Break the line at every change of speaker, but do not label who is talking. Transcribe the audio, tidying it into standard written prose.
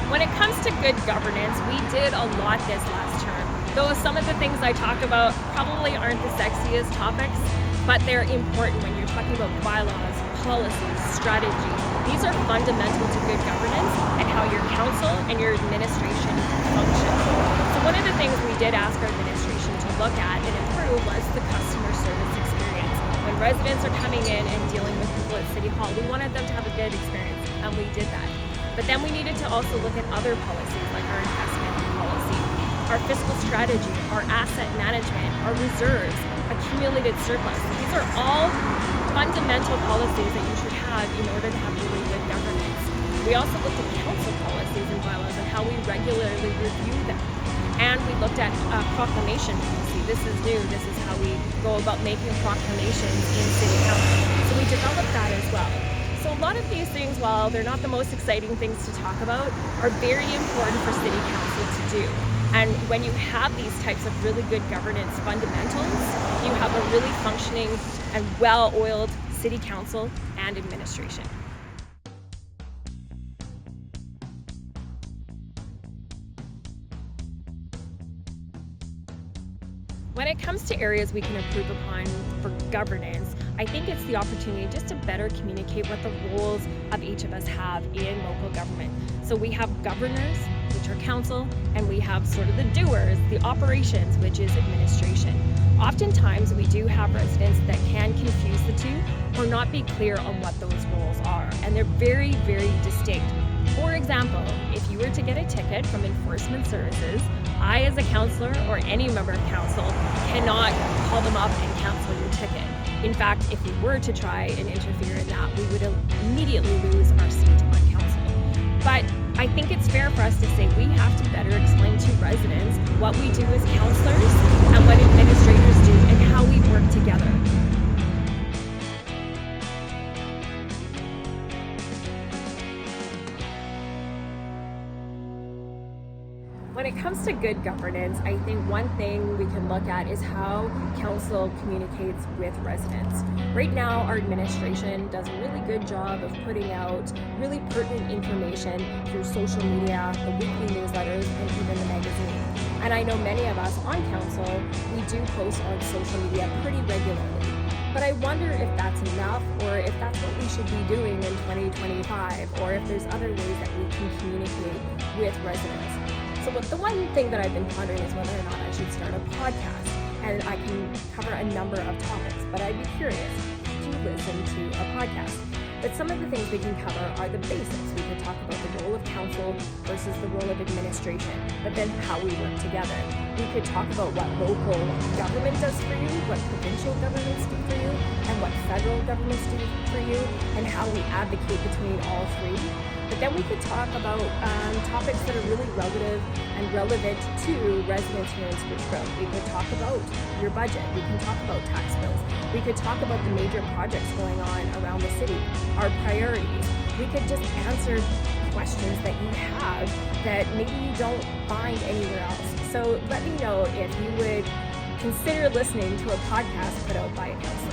When it comes to good governance, we did a lot this last term. Though some of the things I talk about probably aren't the sexiest topics, but they're important when you're talking about bylaws, policies, strategy. These are fundamental to good governance and how your council and your administration function. So one of the things we did ask our administration to look at and improve was the customer service experience. When residents are coming in and dealing with people at City Hall, we wanted them to have a good experience, and we did that. But then we needed to also look at other policies like our investment policy, our fiscal strategy, our asset management, our reserves, accumulated surplus. These are all fundamental policies that you should have in order to have really good governance. We also looked at council policies and bylaws and how we regularly review them. And we looked at proclamation policy. This is new. This is how we go about making proclamations in City Council. So we developed that as well. So a lot of these things, while they're not the most exciting things to talk about, are very important for City Council to do. And when you have these types of really good governance fundamentals, you have a really functioning and well-oiled City Council and administration. When it comes to areas we can improve upon for governance, I think it's the opportunity just to better communicate what the roles of each of us have in local government. So we have governors, which are council, and we have sort of the doers, the operations, which is administration. Oftentimes we do have residents that can confuse the two or not be clear on what those roles are, and they're very, very distinct. For example, if you were to get a ticket from Enforcement Services, I as a councillor or any member of council cannot call them up and cancel your ticket. In fact, if we were to try and interfere in that, we would immediately lose our seat on council. But I think it's fair for us to say we have to better explain to residents what we do as councillors and what administrators do and how we work together. When it comes to good governance, I think one thing we can look at is how council communicates with residents. Right now, our administration does a really good job of putting out really pertinent information through social media, the weekly newsletters, and even the magazine. And I know many of us on council, we do post on social media pretty regularly. But I wonder if that's enough, or if that's what we should be doing in 2025, or if there's other ways that we can communicate with residents. So the one thing that I've been pondering is whether or not I should start a podcast, and I can cover a number of topics, but I'd be curious to listen to a podcast. But some of the things we can cover are the basics. We can talk about the role of council versus the role of administration, but then how we work together. We could talk about what local government does for you, what provincial governments do for you, and what federal governments do for you, and how we advocate between all three. But then we could talk about topics that are really relevant to residents here in Spruce Grove. We could talk about your budget. We can talk about tax bills. We could talk about the major projects going on around the city, our priorities. We could just answer questions that you have that maybe you don't find anywhere else. So let me know if you would consider listening to a podcast put out by a council.